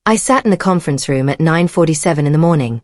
I sat in the conference room at 9:47 in the morning,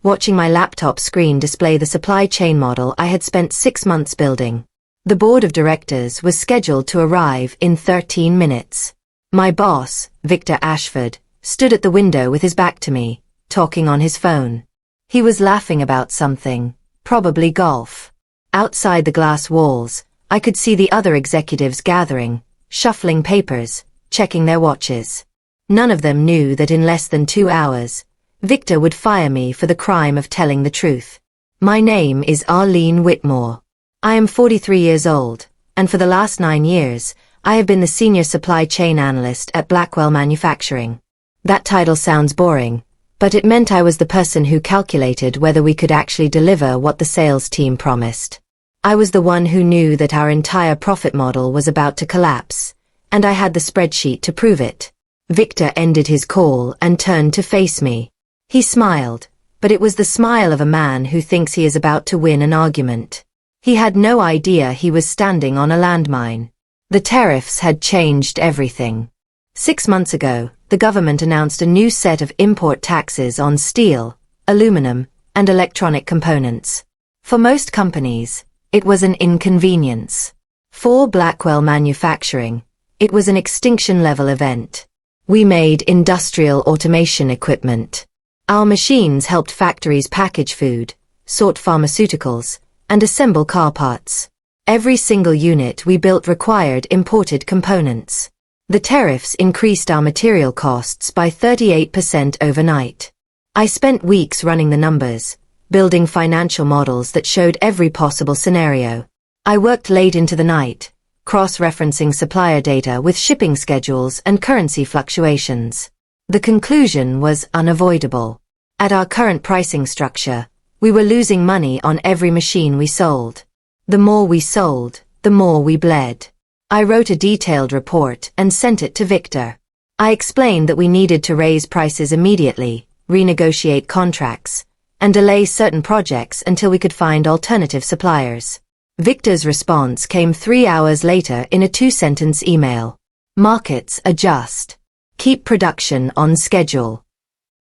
watching my laptop screen display the supply chain model I had spent 6 months building. The board of directors was scheduled to arrive in 13 minutes. My boss, Victor Ashford, stood at the window with his back to me, talking on his phone. He was laughing about something, probably golf. Outside the glass walls, I could see the other executives gathering, shuffling papers, checking their watches. None of them knew that in less than 2 hours, Victor would fire me for the crime of telling the truth. My name is Arlene Whitmore. I am 43 years old, and for the last 9 years, I have been the senior supply chain analyst at Blackwell Manufacturing. That title sounds boring, but it meant I was the person who calculated whether we could actually deliver what the sales team promised. I was the one who knew that our entire profit model was about to collapse, and I had the spreadsheet to prove it. Victor ended his call and turned to face me. He smiled, but it was the smile of a man who thinks he is about to win an argument. He had no idea he was standing on a landmine. The tariffs had changed everything. 6 months ago, the government announced a new set of import taxes on steel, aluminum, and electronic components. For most companies, it was an inconvenience. For Blackwell Manufacturing, it was an extinction-level event. We made industrial automation equipment. Our machines helped factories package food, sort pharmaceuticals, and assemble car parts. Every single unit we built required imported components. The tariffs increased our material costs by 38% overnight. I spent weeks running the numbers, building financial models that showed every possible scenario. I worked late into the night, cross-referencing supplier data with shipping schedules and currency fluctuations. The conclusion was unavoidable. At our current pricing structure, we were losing money on every machine we sold. The more we sold, the more we bled. I wrote a detailed report and sent it to Victor. I explained that we needed to raise prices immediately, renegotiate contracts, and delay certain projects until we could find alternative suppliers. Victor's response came 3 hours later in a 2-sentence email. Markets adjust. Keep production on schedule.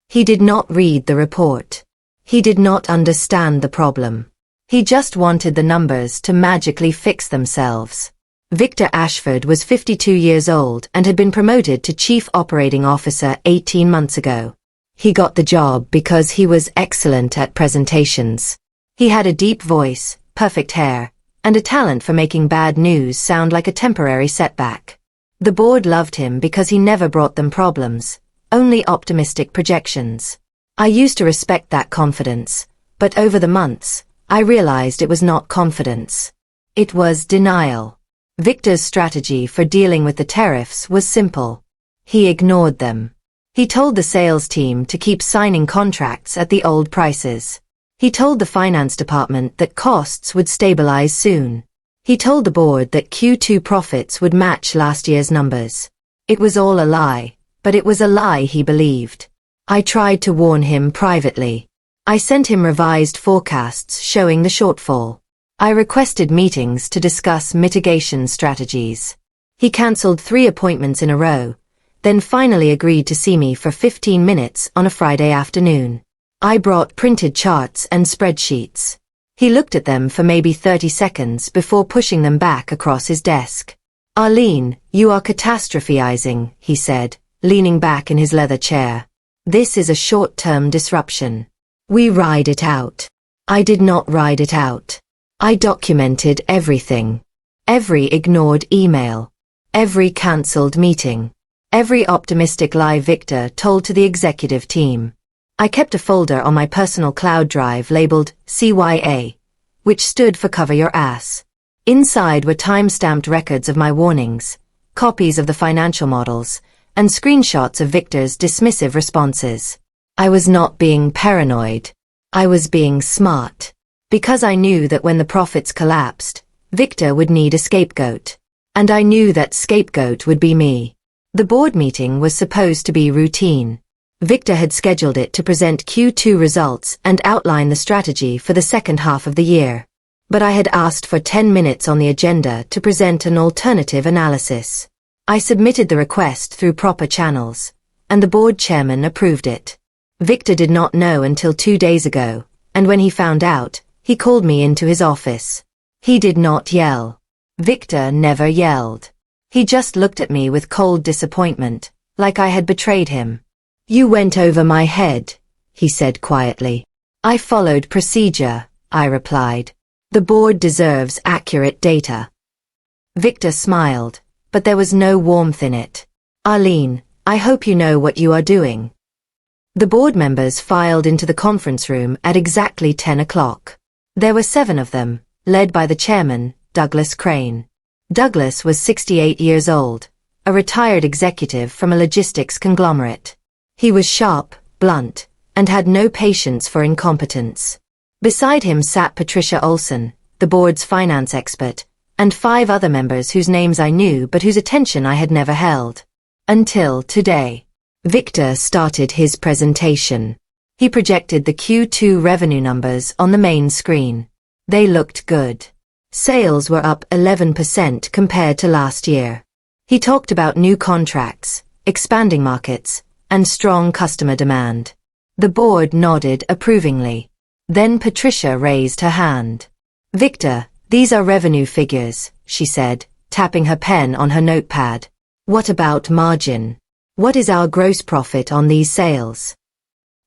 He did not read the report. He did not understand the problem. He just wanted the numbers to magically fix themselves. Victor Ashford was 52 years old and had been promoted to Chief Operating Officer 18 months ago. He got the job because he was excellent at presentations. He had a deep voice, perfect hair, and a talent for making bad news sound like a temporary setback. The board loved him because he never brought them problems, only optimistic projections. I used to respect that confidence, but over the months, I realized it was not confidence. It was denial. Victor's strategy for dealing with the tariffs was simple. He ignored them. He told the sales team to keep signing contracts at the old prices. He told the finance department that costs would stabilize soon. He told the board that Q2 profits would match last year's numbers. It was all a lie, but it was a lie he believed. I tried to warn him privately. I sent him revised forecasts showing the shortfall. I requested meetings to discuss mitigation strategies. He cancelled 3 appointments in a row, then finally agreed to see me for 15 minutes on a Friday afternoon. I brought printed charts and spreadsheets. He looked at them for maybe 30 seconds before pushing them back across his desk. Arlene, you are catastrophizing, he said, leaning back in his leather chair. This is a short-term disruption. We ride it out. I did not ride it out. I documented everything. Every ignored email. Every cancelled meeting. Every optimistic lie Victor told to the executive team. I kept a folder on my personal cloud drive labeled CYA, which stood for Cover Your Ass. Inside were time-stamped records of my warnings, copies of the financial models, and screenshots of Victor's dismissive responses. I was not being paranoid. I was being smart. Because I knew that when the profits collapsed, Victor would need a scapegoat. And I knew that scapegoat would be me. The board meeting was supposed to be routine. Victor had scheduled it to present Q2 results and outline the strategy for the second half of the year. But I had asked for 10 minutes on the agenda to present an alternative analysis. I submitted the request through proper channels, and the board chairman approved it. Victor did not know until 2 days ago, and when he found out, he called me into his office. He did not yell. Victor never yelled. He just looked at me with cold disappointment, like I had betrayed him. "You went over my head," he said quietly. "I followed procedure," I replied. "The board deserves accurate data." Victor smiled, but there was no warmth in it. "Arlene, I hope you know what you are doing." The board members filed into the conference room at exactly 10 o'clock. There were 7 of them, led by the chairman, Douglas Crane. Douglas was 68 years old, a retired executive from a logistics conglomerate. He was sharp, blunt, and had no patience for incompetence. Beside him sat Patricia Olson, the board's finance expert, and 5 other members whose names I knew but whose attention I had never held. Until today. Victor started his presentation. He projected the Q2 revenue numbers on the main screen. They looked good. Sales were up 11% compared to last year. He talked about new contracts, expanding markets, and strong customer demand. The board nodded approvingly. Then Patricia raised her hand. "Victor, these are revenue figures," she said, tapping her pen on her notepad. "What about margin? What is our gross profit on these sales?"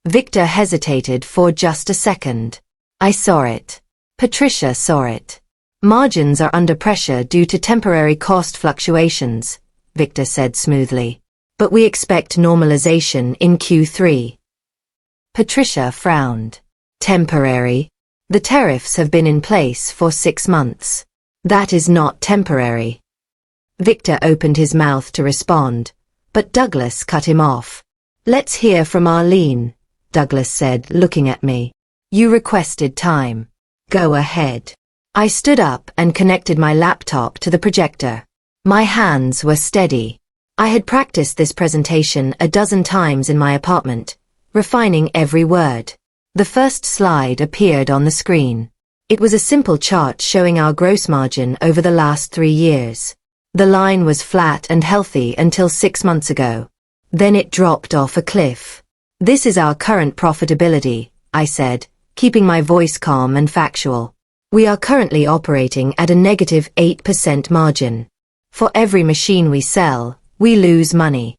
Victor hesitated for just a second. "I saw it. Patricia saw it. Margins are under pressure due to temporary cost fluctuations," Victor said smoothly. "But we expect normalization in Q3. Patricia frowned. "Temporary? The tariffs have been in place for 6 months. That is not temporary." Victor opened his mouth to respond, but Douglas cut him off. "Let's hear from Arlene," Douglas said, looking at me. "You requested time. Go ahead." I stood up and connected my laptop to the projector. My hands were steady. I had practiced this presentation a dozen times in my apartment, refining every word. The first slide appeared on the screen. It was a simple chart showing our gross margin over the last 3 years. The line was flat and healthy until 6 months ago. Then it dropped off a cliff. "This is our current profitability," I said, keeping my voice calm and factual. "We are currently operating at a negative 8% margin. For every machine we sell, we lose money."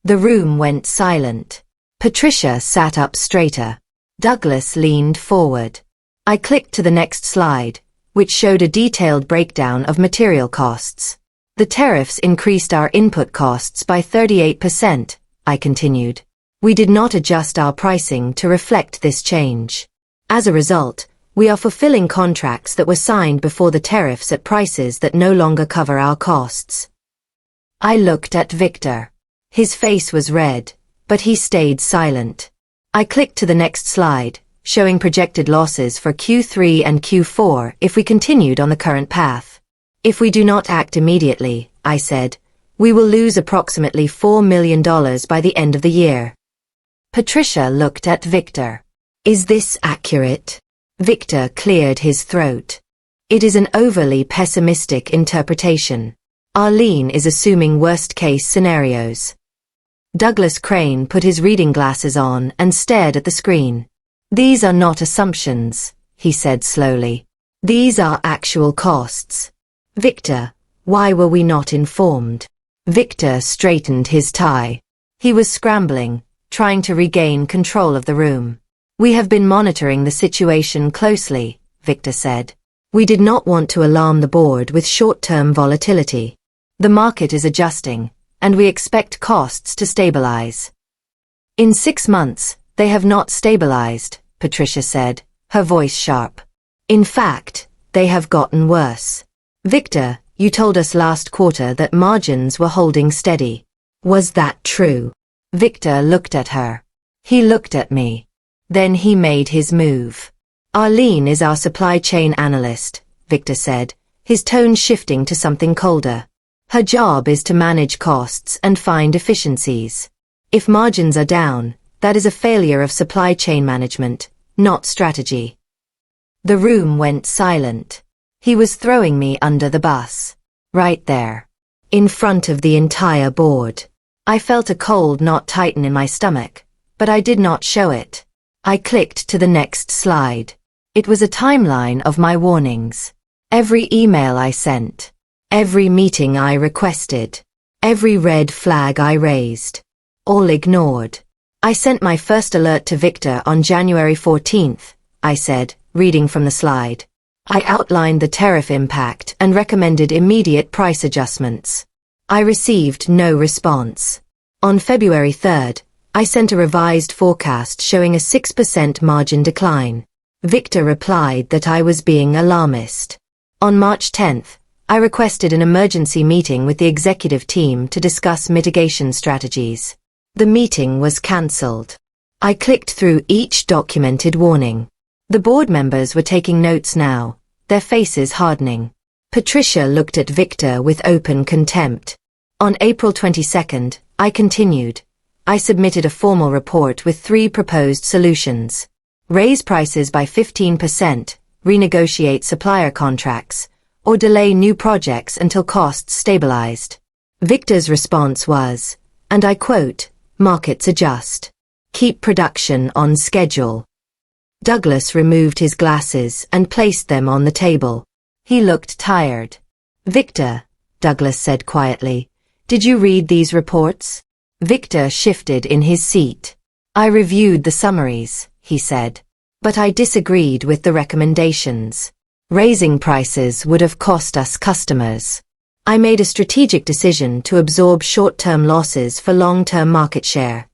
The room went silent. Patricia sat up straighter. Douglas leaned forward. I clicked to the next slide, which showed a detailed breakdown of material costs. "The tariffs increased our input costs by 38%, I continued. "We did not adjust our pricing to reflect this change. As a result, we are fulfilling contracts that were signed before the tariffs at prices that no longer cover our costs." I looked at Victor. His face was red, but he stayed silent. I clicked to the next slide, showing projected losses for Q3 and Q4 if we continued on the current path. "If we do not act immediately," I said, "we will lose approximately $4 million by the end of the year." Patricia looked at Victor. "Is this accurate?" Victor cleared his throat. "It is an overly pessimistic interpretation. Arlene is assuming worst-case scenarios." Douglas Crane put his reading glasses on and stared at the screen. "These are not assumptions," he said slowly. "These are actual costs." "Victor, why were we not informed?" Victor straightened his tie. He was scrambling, trying to regain control of the room. "We have been monitoring the situation closely," Victor said. "We did not want to alarm the board with short-term volatility. The market is adjusting, and we expect costs to stabilize." "In 6 months, they have not stabilized," Patricia said, her voice sharp. "In fact, they have gotten worse. Victor, you told us last quarter that margins were holding steady. Was that true?" Victor looked at her. He looked at me. Then he made his move. "Arlene is our supply chain analyst," Victor said, his tone shifting to something colder. "Her job is to manage costs and find efficiencies. If margins are down, that is a failure of supply chain management, not strategy." The room went silent. He was throwing me under the bus. Right there. In front of the entire board. I felt a cold knot tighten in my stomach, but I did not show it. I clicked to the next slide. It was a timeline of my warnings. Every email I sent. Every meeting I requested. Every red flag I raised. All ignored. I sent my first alert to Victor on January 14th, I said, reading from the slide. I outlined the tariff impact and recommended immediate price adjustments. I received no response. On February 3rd, I sent a revised forecast showing a 6% margin decline. Victor replied that I was being alarmist. On March 10th, I requested an emergency meeting with the executive team to discuss mitigation strategies. The meeting was cancelled. I clicked through each documented warning. The board members were taking notes now, their faces hardening. Patricia looked at Victor with open contempt. On April 22nd, I continued. I submitted a formal report with 3 proposed solutions. Raise prices by 15%, renegotiate supplier contracts, or delay new projects until costs stabilized. Victor's response was, and I quote, "Markets adjust. Keep production on schedule." Douglas removed his glasses and placed them on the table. He looked tired. "Victor," Douglas said quietly, "did you read these reports?" Victor shifted in his seat. "I reviewed the summaries," he said. "But I disagreed with the recommendations. Raising prices would have cost us customers. I made a strategic decision to absorb short-term losses for long-term market share."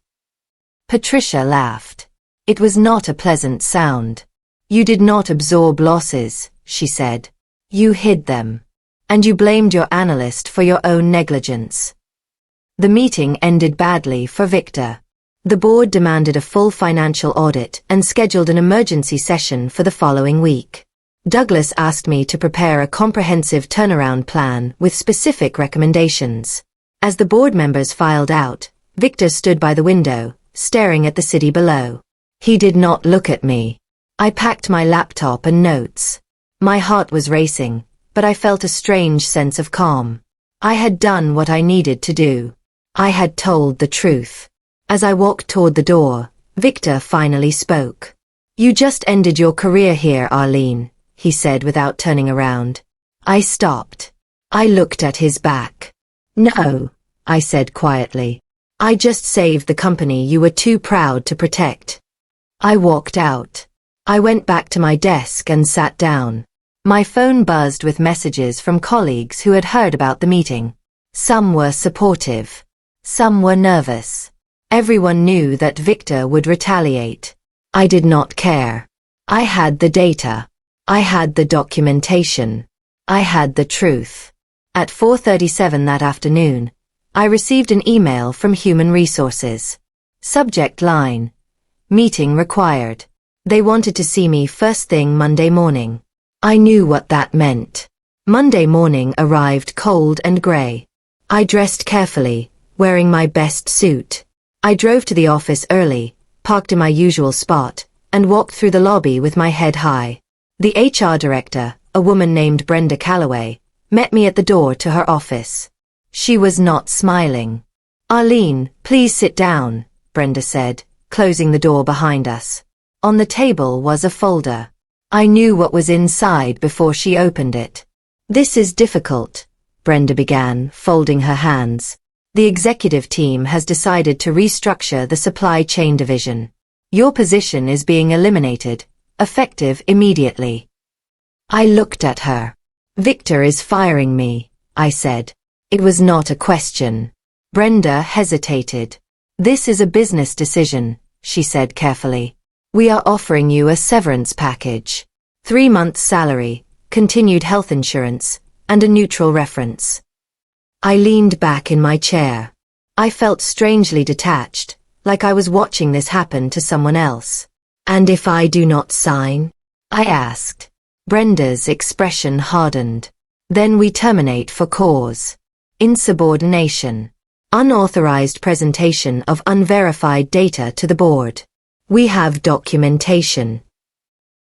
Patricia laughed. It was not a pleasant sound. "You did not absorb losses," she said. "You hid them. And you blamed your analyst for your own negligence." The meeting ended badly for Victor. The board demanded a full financial audit and scheduled an emergency session for the following week. Douglas asked me to prepare a comprehensive turnaround plan with specific recommendations. As the board members filed out, Victor stood by the window, staring at the city below. He did not look at me. I packed my laptop and notes. My heart was racing, but I felt a strange sense of calm. I had done what I needed to do. I had told the truth. As I walked toward the door, Victor finally spoke. "You just ended your career here, Arlene," he said without turning around. I stopped. I looked at his back. "No," I said quietly. "I just saved the company you were too proud to protect." I walked out. I went back to my desk and sat down. My phone buzzed with messages from colleagues who had heard about the meeting. Some were supportive. Some were nervous. Everyone knew that Victor would retaliate. I did not care. I had the data. I had the documentation. I had the truth. At 4:37 that afternoon, I received an email from Human Resources. Subject line: Meeting required. They wanted to see me first thing Monday morning. I knew what that meant. Monday morning arrived cold and gray. I dressed carefully, wearing my best suit. I drove to the office early, parked in my usual spot, and walked through the lobby with my head high. The HR director, a woman named Brenda Calloway, met me at the door to her office. She was not smiling. "Arlene, please sit down," Brenda said, closing the door behind us. On the table was a folder. I knew what was inside before she opened it. "This is difficult," Brenda began, folding her hands. "The executive team has decided to restructure the supply chain division. Your position is being eliminated, effective immediately." I looked at her. "Victor is firing me," I said. It was not a question. Brenda hesitated. "This is a business decision," she said carefully. "We are offering you a severance package. 3 months' salary, continued health insurance, and a neutral reference." I leaned back in my chair. I felt strangely detached, like I was watching this happen to someone else. "And if I do not sign?" I asked. Brenda's expression hardened. "Then we terminate for cause. Insubordination. Unauthorized presentation of unverified data to the board. We have documentation."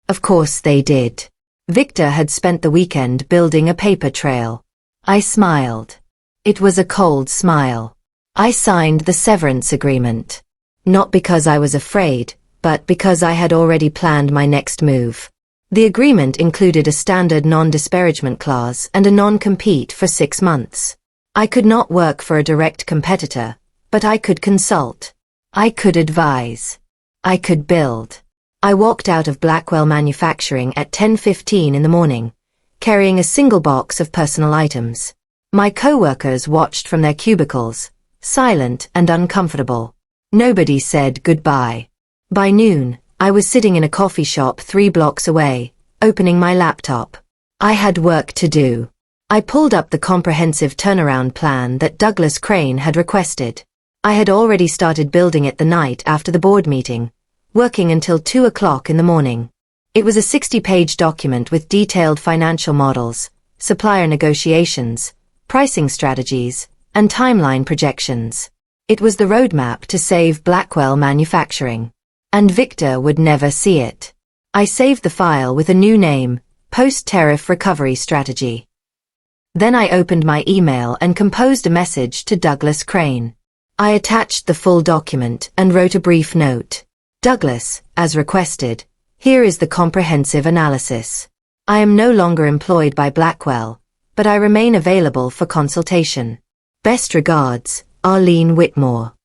Of course they did. Victor had spent the weekend building a paper trail. I smiled. It was a cold smile. I signed the severance agreement. Not because I was afraid, but because I had already planned my next move. The agreement included a standard non-disparagement clause and a non-compete for 6 months. I could not work for a direct competitor, but I could consult. I could advise. I could build. I walked out of Blackwell Manufacturing at 10:15 in the morning, carrying a single box of personal items. My co-workers watched from their cubicles, silent and uncomfortable. Nobody said goodbye. By noon, I was sitting in a coffee shop 3 blocks away, opening my laptop. I had work to do. I pulled up the comprehensive turnaround plan that Douglas Crane had requested. I had already started building it the night after the board meeting, working until 2 o'clock in the morning. It was a 60-page document with detailed financial models, supplier negotiations, pricing strategies, and timeline projections. It was the roadmap to save Blackwell Manufacturing. And Victor would never see it. I saved the file with a new name, Post-Tariff Recovery Strategy. Then I opened my email and composed a message to Douglas Crane. I attached the full document and wrote a brief note. Douglas, as requested, here is the comprehensive analysis. I am no longer employed by Blackwell, but I remain available for consultation. Best regards, Arlene Whitmore.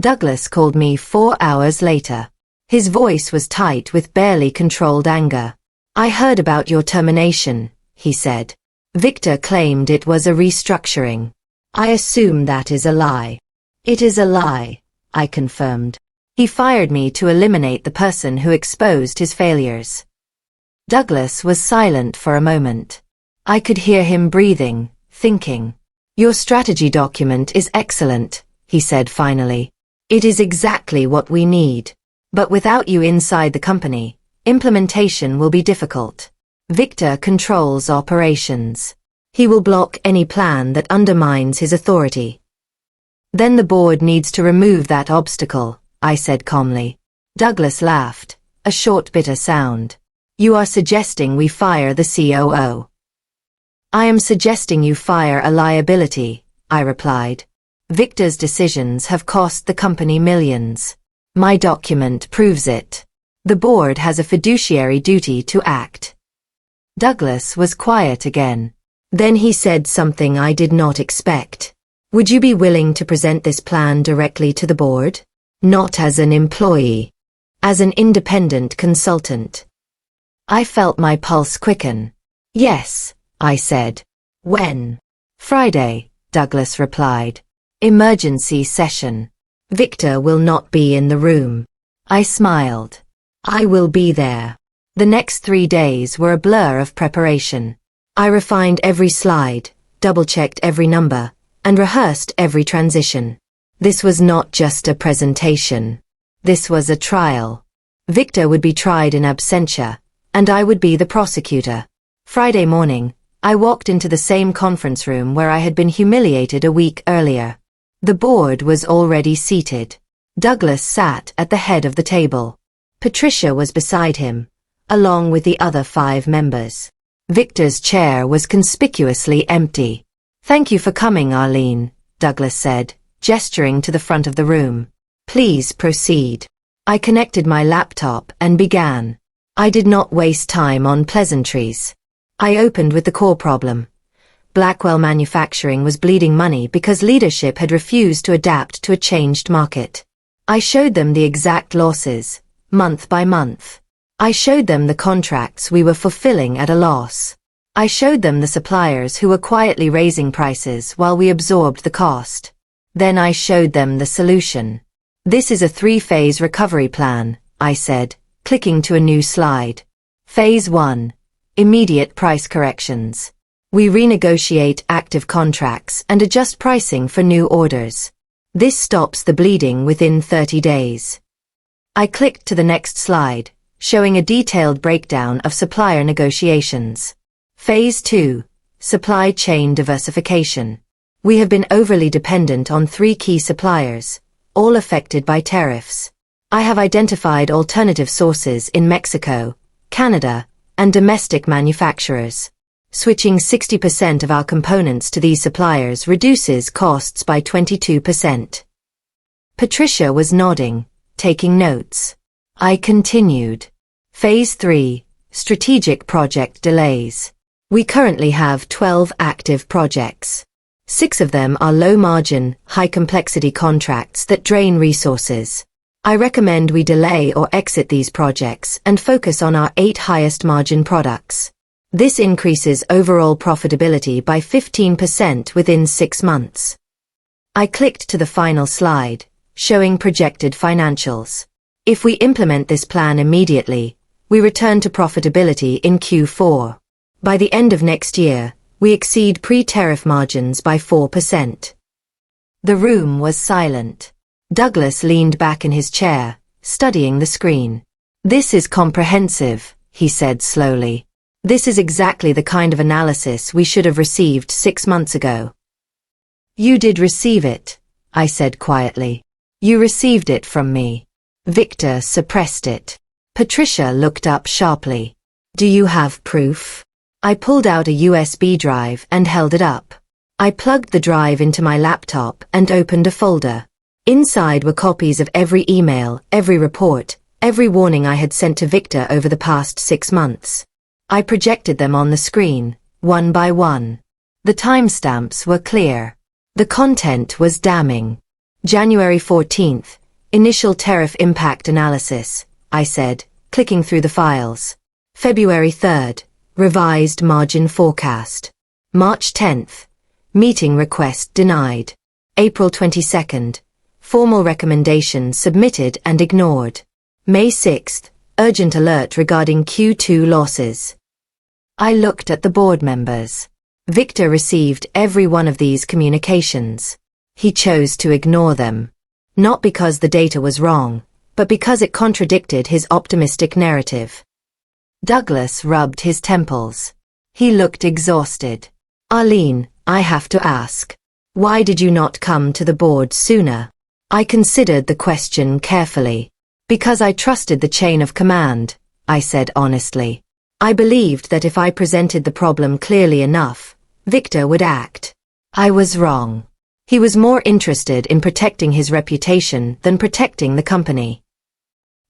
Douglas called me 4 hours later. His voice was tight with barely controlled anger. I heard about your termination, he said. Victor claimed it was a restructuring. I assume that is a lie. It is a lie, I confirmed. He fired me to eliminate the person who exposed his failures. Douglas was silent for a moment. I could hear him breathing, thinking. Your strategy document is excellent, he said finally. It is exactly what we need. But without you inside the company, implementation will be difficult. Victor controls operations. He will block any plan that undermines his authority. Then the board needs to remove that obstacle, I said calmly. Douglas laughed, a short bitter sound. You are suggesting we fire the COO. I am suggesting you fire a liability, I replied. Victor's decisions have cost the company millions. My document proves it. The board has a fiduciary duty to act. Douglas was quiet again. Then he said something I did not expect. Would you be willing to present this plan directly to the board? Not as an employee. As an independent consultant. I felt my pulse quicken. Yes, I said. When? Friday, Douglas replied. Emergency session. Victor will not be in the room. I smiled. I will be there. The next 3 days were a blur of preparation. I refined every slide, double-checked every number, and rehearsed every transition. This was not just a presentation. This was a trial. Victor would be tried in absentia, and I would be the prosecutor. Friday morning, I walked into the same conference room where I had been humiliated a week earlier. The board was already seated. Douglas sat at the head of the table. Patricia was beside him, along with the other 5 members. Victor's chair was conspicuously empty. Thank you for coming, Arlene, Douglas said, gesturing to the front of the room. Please proceed. I connected my laptop and began. I did not waste time on pleasantries. I opened with the core problem. Blackwell Manufacturing was bleeding money because leadership had refused to adapt to a changed market. I showed them the exact losses, month by month. I showed them the contracts we were fulfilling at a loss. I showed them the suppliers who were quietly raising prices while we absorbed the cost. Then I showed them the solution. This is a 3-phase recovery plan, I said, clicking to a new slide. Phase 1. Immediate price corrections. We renegotiate active contracts and adjust pricing for new orders. This stops the bleeding within 30 days. I clicked to the next slide, showing a detailed breakdown of supplier negotiations. Phase 2. Supply chain diversification. We have been overly dependent on 3 key suppliers, all affected by tariffs. I have identified alternative sources in Mexico, Canada, and domestic manufacturers. Switching 60% of our components to these suppliers reduces costs by 22%. Patricia was nodding, taking notes. I continued. Phase 3, strategic project delays. We currently have 12 active projects. 6 of them are low-margin, high-complexity contracts that drain resources. I recommend we delay or exit these projects and focus on our 8 highest-margin products. This increases overall profitability by 15% within 6 months. I clicked to the final slide, showing projected financials. If we implement this plan immediately, we return to profitability in Q4. By the end of next year, we exceed pre-tariff margins by 4%. The room was silent. Douglas leaned back in his chair, studying the screen. This is comprehensive, he said slowly. This is exactly the kind of analysis we should have received 6 months ago. You did receive it, I said quietly. You received it from me. Victor suppressed it. Patricia looked up sharply. Do you have proof? I pulled out a USB drive and held it up. I plugged the drive into my laptop and opened a folder. Inside were copies of every email, every report, every warning I had sent to Victor over the past 6 months. I projected them on the screen, one by one. The timestamps were clear. The content was damning. January 14th, initial tariff impact analysis, I said, clicking through the files. February 3rd, revised margin forecast. March 10th, meeting request denied. April 22nd, formal recommendation submitted and ignored. May 6th, urgent alert regarding Q2 losses. I looked at the board members. Victor received every one of these communications. He chose to ignore them. Not because the data was wrong, but because it contradicted his optimistic narrative. Douglas rubbed his temples. He looked exhausted. Arlene, I have to ask. Why did you not come to the board sooner? I considered the question carefully. Because I trusted the chain of command, I said honestly. I believed that if I presented the problem clearly enough, Victor would act. I was wrong. He was more interested in protecting his reputation than protecting the company.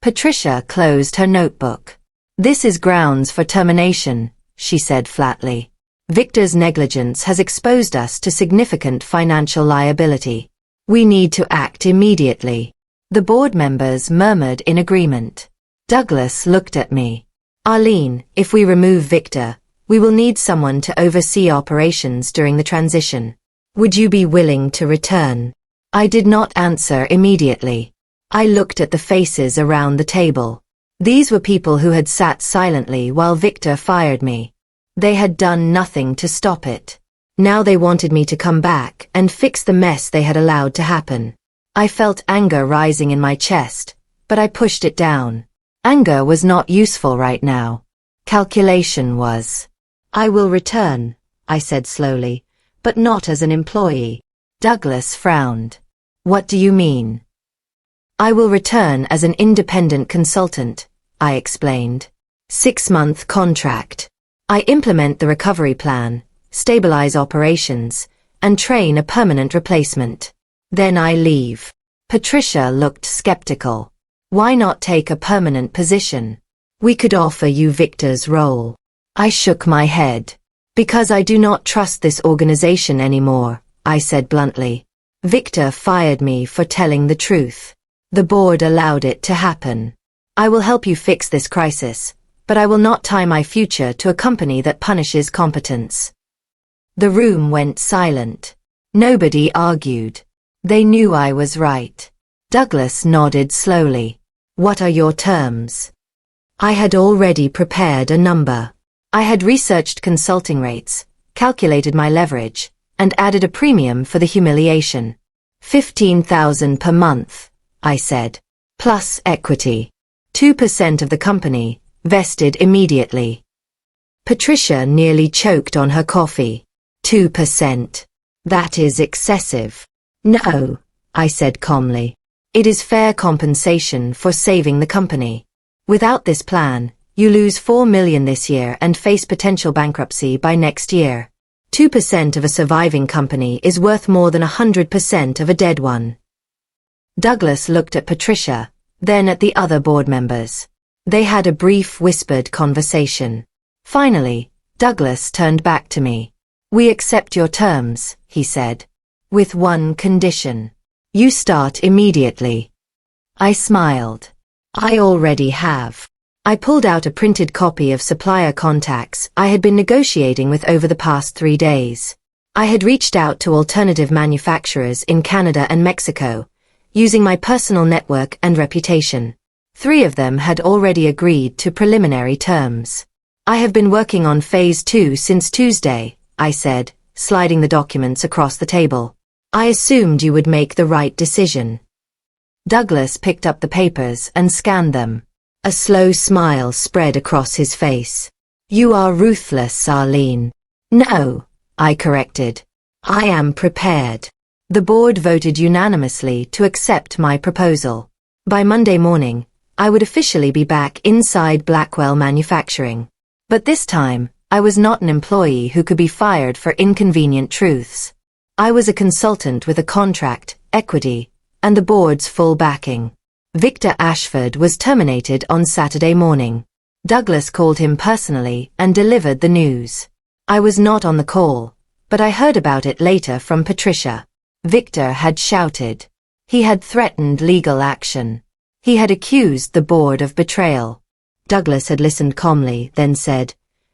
Patricia closed her notebook. This is grounds for termination, she said flatly. Victor's negligence has exposed us to significant financial liability. We need to act immediately. The board members murmured in agreement. Douglas looked at me. Arlene, if we remove Victor, we will need someone to oversee operations during the transition. Would you be willing to return? I did not answer immediately. I looked at the faces around the table. These were people who had sat silently while Victor fired me. They had done nothing to stop it. Now they wanted me to come back and fix the mess they had allowed to happen. I felt anger rising in my chest, but I pushed it down. Anger was not useful right now. Calculation was. I will return, I said slowly, but not as an employee. Douglas frowned. What do you mean? I will return as an independent consultant, I explained. 6-month contract. I implement the recovery plan, stabilize operations, and train a permanent replacement. Then I leave. Patricia looked skeptical. Why not take a permanent position? We could offer you Victor's role. I shook my head. Because I do not trust this organization anymore, I said bluntly. Victor fired me for telling the truth. The board allowed it to happen. I will help you fix this crisis, but I will not tie my future to a company that punishes competence. The room went silent. Nobody argued. They knew I was right. Douglas nodded slowly. What are your terms? I had already prepared a number. I had researched consulting rates, calculated my leverage, and added a premium for the humiliation. 15,000 per month, I said. Plus equity. 2% of the company, vested immediately. Patricia nearly choked on her coffee. 2%. That is excessive. No, I said calmly. It is fair compensation for saving the company. Without this plan, You lose $4 million this year and face potential bankruptcy by next year. 2% of a surviving company is worth more than 100% of a dead one. Douglas looked at Patricia, then at the other board members. They had a brief whispered conversation. Finally, Douglas turned back to me. We accept your terms, he said. With one condition. You start immediately. I smiled. I already have. I pulled out a printed copy of supplier contacts I had been negotiating with over the past 3 days. I had reached out to alternative manufacturers in Canada and Mexico, using my personal network and reputation. 3 of them had already agreed to preliminary terms. I have been working on Phase 2 since Tuesday, I said, sliding the documents across the table. I assumed you would make the right decision. Douglas picked up the papers and scanned them. A slow smile spread across his face. You are ruthless, Arlene. No, I corrected. I am prepared. The board voted unanimously to accept my proposal. By Monday morning, I would officially be back inside Blackwell Manufacturing. But this time, I was not an employee who could be fired for inconvenient truths. I was a consultant with a contract, equity, and the board's full backing. Victor Ashford was terminated on Saturday morning. Douglas called him personally and delivered the news. I was not on the call, but I heard about it later from Patricia. Victor had shouted. He had threatened legal action. He had accused the board of betrayal. Douglas had listened calmly, then said,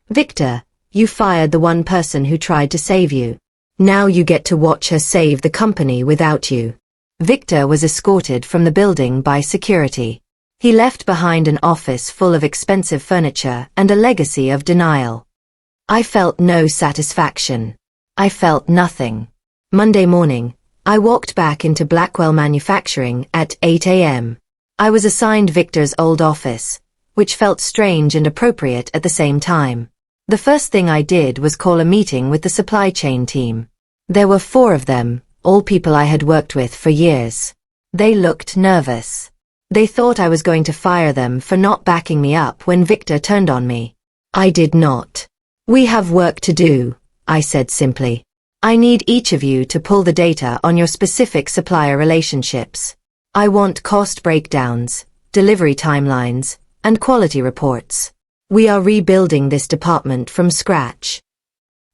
Victor, you fired the one person who tried to save you. Now you get to watch her save the company without you. Victor was escorted from the building by security. He left behind an office full of expensive furniture and a legacy of denial. I felt no satisfaction. I felt nothing. Monday morning, I walked back into Blackwell Manufacturing at 8 a.m. I was assigned Victor's old office, which felt strange and appropriate at the same time. The first thing I did was call a meeting with the supply chain team. There were 4 of them, all people I had worked with for years. They looked nervous. They thought I was going to fire them for not backing me up when Victor turned on me. I did not. We have work to do, I said simply. I need each of you to pull the data on your specific supplier relationships. I want cost breakdowns, delivery timelines, and quality reports. We are rebuilding this department from scratch.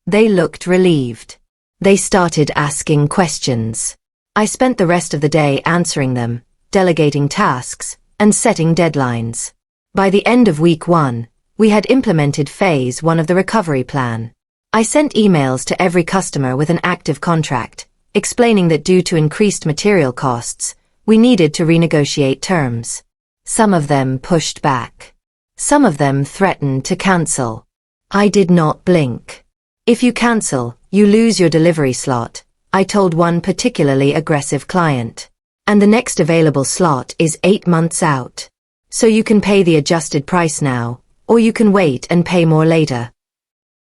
They looked relieved. They started asking questions. I spent the rest of the day answering them, delegating tasks, and setting deadlines. By the end of week 1, we had implemented Phase 1 of the recovery plan. I sent emails to every customer with an active contract, explaining that due to increased material costs, we needed to renegotiate terms. Some of them pushed back. Some of them threatened to cancel. I did not blink. If you cancel, you lose your delivery slot, I told one particularly aggressive client. And the next available slot is 8 months out. So you can pay the adjusted price now, or you can wait and pay more later.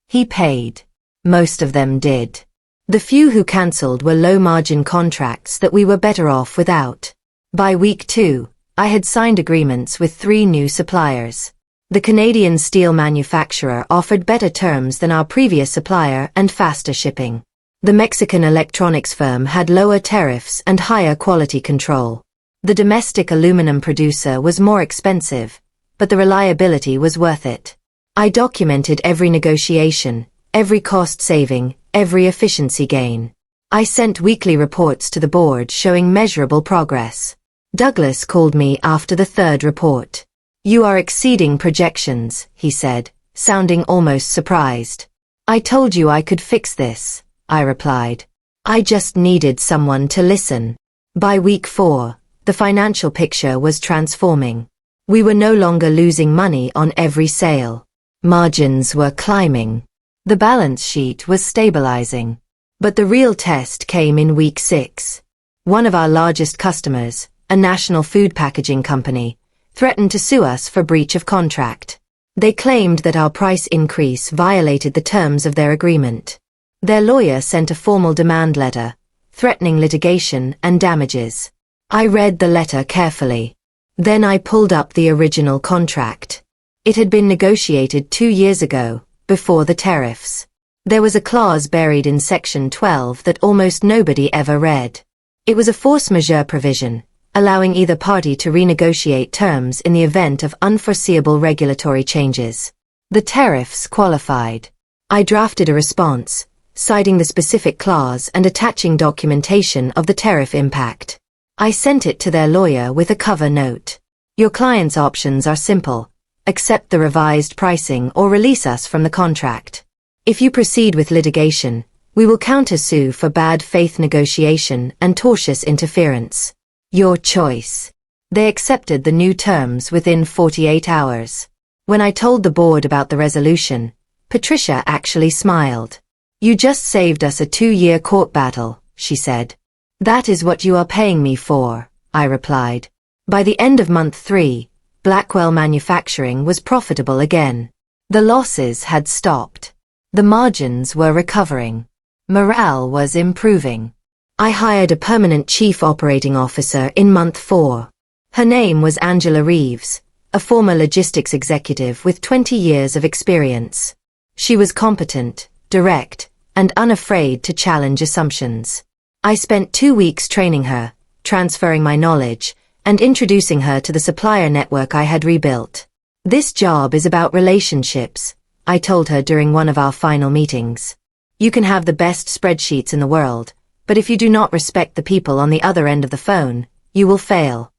He paid. Most of them did. The few who cancelled were low-margin contracts that we were better off without. By week 2, I had signed agreements with 3 new suppliers. The Canadian steel manufacturer offered better terms than our previous supplier and faster shipping. The Mexican electronics firm had lower tariffs and higher quality control. The domestic aluminum producer was more expensive, but the reliability was worth it. I documented every negotiation, every cost saving, every efficiency gain. I sent weekly reports to the board showing measurable progress. Douglas called me after the 3rd report. You are exceeding projections, he said, sounding almost surprised. I told you I could fix this, I replied. I just needed someone to listen. By week 4, the financial picture was transforming. We were no longer losing money on every sale. Margins were climbing. The balance sheet was stabilizing. But the real test came in week 6. One of our largest customers, a national food packaging company, threatened to sue us for breach of contract. They claimed that our price increase violated the terms of their agreement. Their lawyer sent a formal demand letter, threatening litigation and damages. I read the letter carefully. Then I pulled up the original contract. It had been negotiated 2 years ago, before the tariffs. There was a clause buried in Section 12 that almost nobody ever read. It was a force majeure provision, allowing either party to renegotiate terms in the event of unforeseeable regulatory changes. The tariffs qualified. I drafted a response, citing the specific clause and attaching documentation of the tariff impact. I sent it to their lawyer with a cover note. Your client's options are simple. Accept the revised pricing or release us from the contract. If you proceed with litigation, we will countersue for bad faith negotiation and tortious interference. Your choice. They accepted the new terms within 48 hours. When I told the board about the resolution, Patricia actually smiled. You just saved us a 2-year court battle, she said. That is what you are paying me for, I replied. By the end of month 3, Blackwell Manufacturing was profitable again. The losses had stopped. The margins were recovering. Morale was improving. I hired a permanent chief operating officer in month 4. Her name was Angela Reeves, a former logistics executive with 20 years of experience. She was competent, direct, and unafraid to challenge assumptions. I spent 2 weeks training her, transferring my knowledge, and introducing her to the supplier network I had rebuilt. This job is about relationships, I told her during one of our final meetings. You can have the best spreadsheets in the world, but if you do not respect the people on the other end of the phone, you will fail.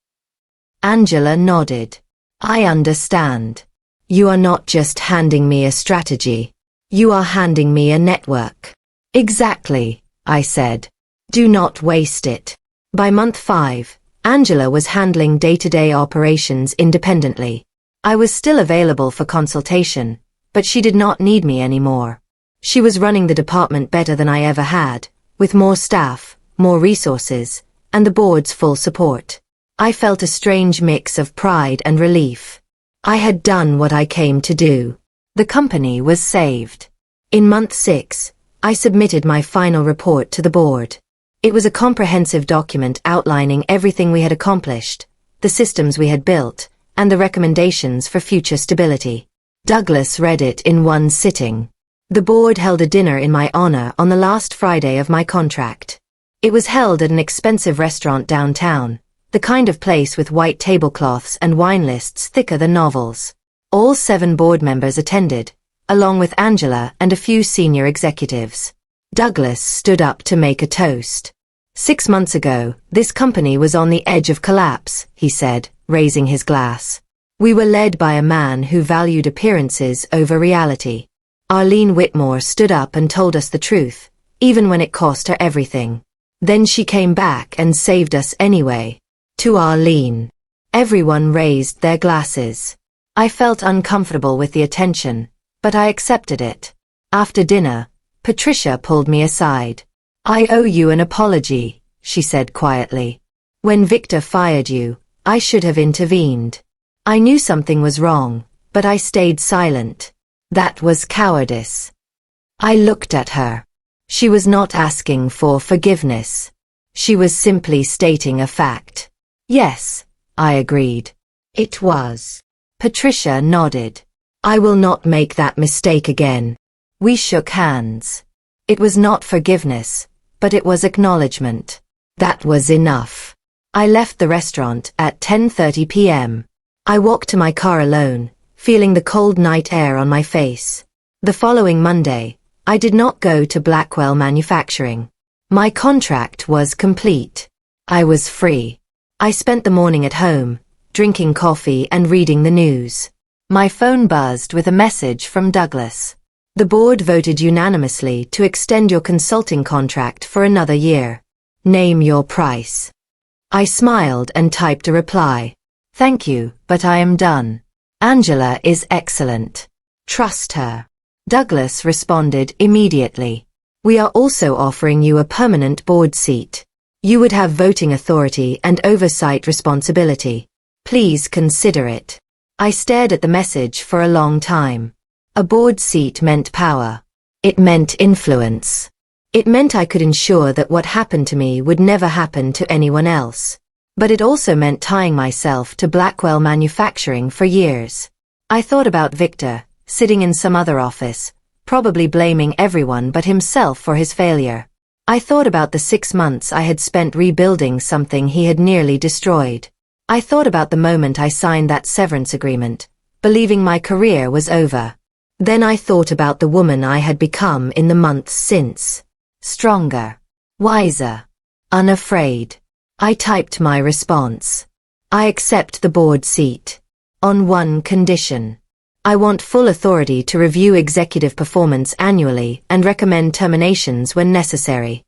Angela nodded. I understand. You are not just handing me a strategy. You are handing me a network. Exactly, I said. Do not waste it. By month 5, Angela was handling day-to-day operations independently. I was still available for consultation, but she did not need me anymore. She was running the department better than I ever had, with more staff, more resources, and the board's full support. I felt a strange mix of pride and relief. I had done what I came to do. The company was saved. In month 6, I submitted my final report to the board. It was a comprehensive document outlining everything we had accomplished, the systems we had built, and the recommendations for future stability. Douglas read it in one sitting. The board held a dinner in my honor on the last Friday of my contract. It was held at an expensive restaurant downtown, the kind of place with white tablecloths and wine lists thicker than novels. All 7 board members attended, along with Angela and a few senior executives. Douglas stood up to make a toast. 6 months ago, this company was on the edge of collapse, he said, raising his glass. We were led by a man who valued appearances over reality. Arlene Whitmore stood up and told us the truth, even when it cost her everything. Then she came back and saved us anyway. To Arlene. Everyone raised their glasses. I felt uncomfortable with the attention, but I accepted it. After dinner, Patricia pulled me aside. I owe you an apology, she said quietly. When Victor fired you, I should have intervened. I knew something was wrong, but I stayed silent. That was cowardice. I looked at her. She was not asking for forgiveness. She was simply stating a fact. Yes, I agreed. It was. Patricia nodded. I will not make that mistake again. We shook hands. It was not forgiveness, but it was acknowledgement. That was enough. I left the restaurant at 10:30 p.m. I walked to my car alone, feeling the cold night air on my face. The following Monday, I did not go to Blackwell Manufacturing. My contract was complete. I was free. I spent the morning at home, drinking coffee and reading the news. My phone buzzed with a message from Douglas. The board voted unanimously to extend your consulting contract for another year. Name your price. I smiled and typed a reply. Thank you, but I am done. Angela is excellent. Trust her. Douglas responded immediately. We are also offering you a permanent board seat. You would have voting authority and oversight responsibility. Please consider it. I stared at the message for a long time. A board seat meant power. It meant influence. It meant I could ensure that what happened to me would never happen to anyone else. But it also meant tying myself to Blackwell Manufacturing for years. I thought about Victor, sitting in some other office, probably blaming everyone but himself for his failure. I thought about the 6 months I had spent rebuilding something he had nearly destroyed. I thought about the moment I signed that severance agreement, believing my career was over. Then I thought about the woman I had become in the months since. Stronger, wiser, unafraid. I typed my response. I accept the board seat. On one condition. I want full authority to review executive performance annually and recommend terminations when necessary.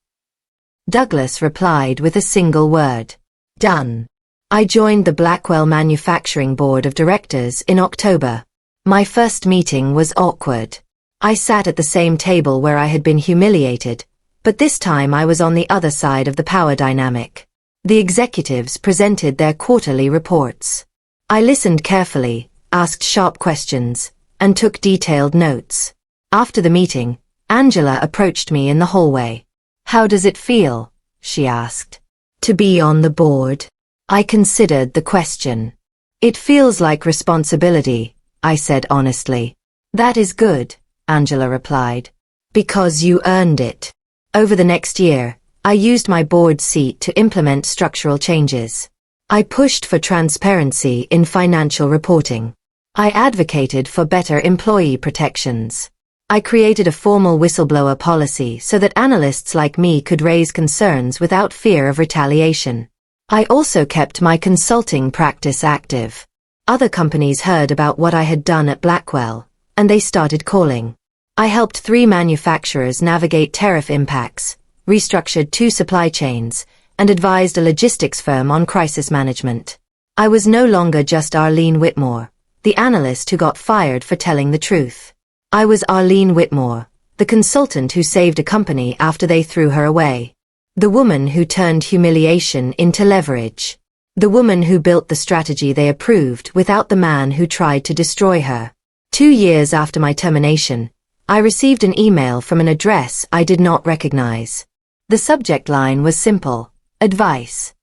Douglas replied with a single word. Done. I joined the Blackwell Manufacturing Board of Directors in October. My first meeting was awkward. I sat at the same table where I had been humiliated, but this time I was on the other side of the power dynamic. The executives presented their quarterly reports. I listened carefully, asked sharp questions, and took detailed notes. After the meeting, Angela approached me in the hallway. How does it feel? She asked. To be on the board? I considered the question. It feels like responsibility, I said honestly. That is good, Angela replied. Because you earned it. Over the next year, I used my board seat to implement structural changes. I pushed for transparency in financial reporting. I advocated for better employee protections. I created a formal whistleblower policy so that analysts like me could raise concerns without fear of retaliation. I also kept my consulting practice active. Other companies heard about what I had done at Blackwell, and they started calling. I helped 3 manufacturers navigate tariff impacts, restructured 2 supply chains, and advised a logistics firm on crisis management. I was no longer just Arlene Whitmore, the analyst who got fired for telling the truth. I was Arlene Whitmore, the consultant who saved a company after they threw her away. The woman who turned humiliation into leverage. The woman who built the strategy they approved without the man who tried to destroy her. 2 years after my termination, I received an email from an address I did not recognize. The subject line was simple. Advice.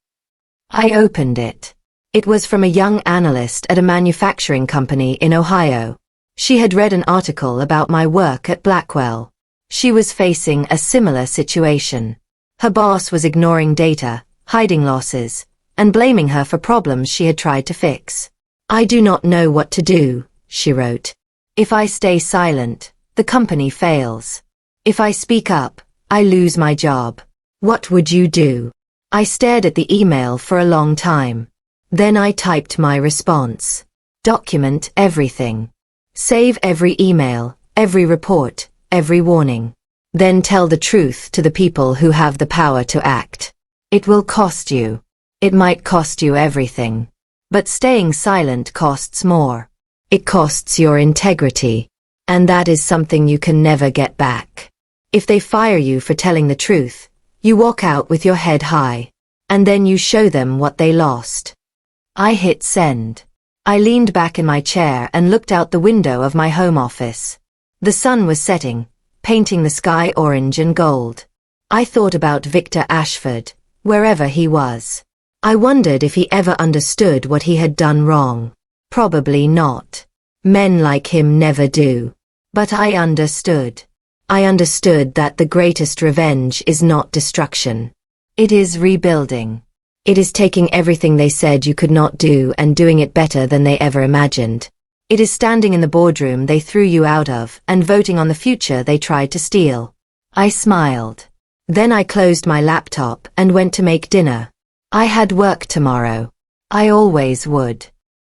I opened it. It was from a young analyst at a manufacturing company in Ohio. She had read an article about my work at Blackwell. She was facing a similar situation. Her boss was ignoring data, hiding losses, and blaming her for problems she had tried to fix. I do not know what to do, she wrote. If I stay silent, the company fails. If I speak up, I lose my job. What would you do? I stared at the email for a long time. Then I typed my response. Document everything. Save every email, every report, every warning. Then tell the truth to the people who have the power to act. It will cost you. It might cost you everything. But staying silent costs more. It costs your integrity. And that is something you can never get back. If they fire you for telling the truth, you walk out with your head high, and then you show them what they lost. I hit send. I leaned back in my chair and looked out the window of my home office. The sun was setting, painting the sky orange and gold. I thought about Victor Ashford, wherever he was. I wondered if he ever understood what he had done wrong. Probably not. Men like him never do. But I understood. I understood that the greatest revenge is not destruction. It is rebuilding. It is taking everything they said you could not do and doing it better than they ever imagined. It is standing in the boardroom they threw you out of and voting on the future they tried to steal. I smiled. Then I closed my laptop and went to make dinner. I had work tomorrow. I always would.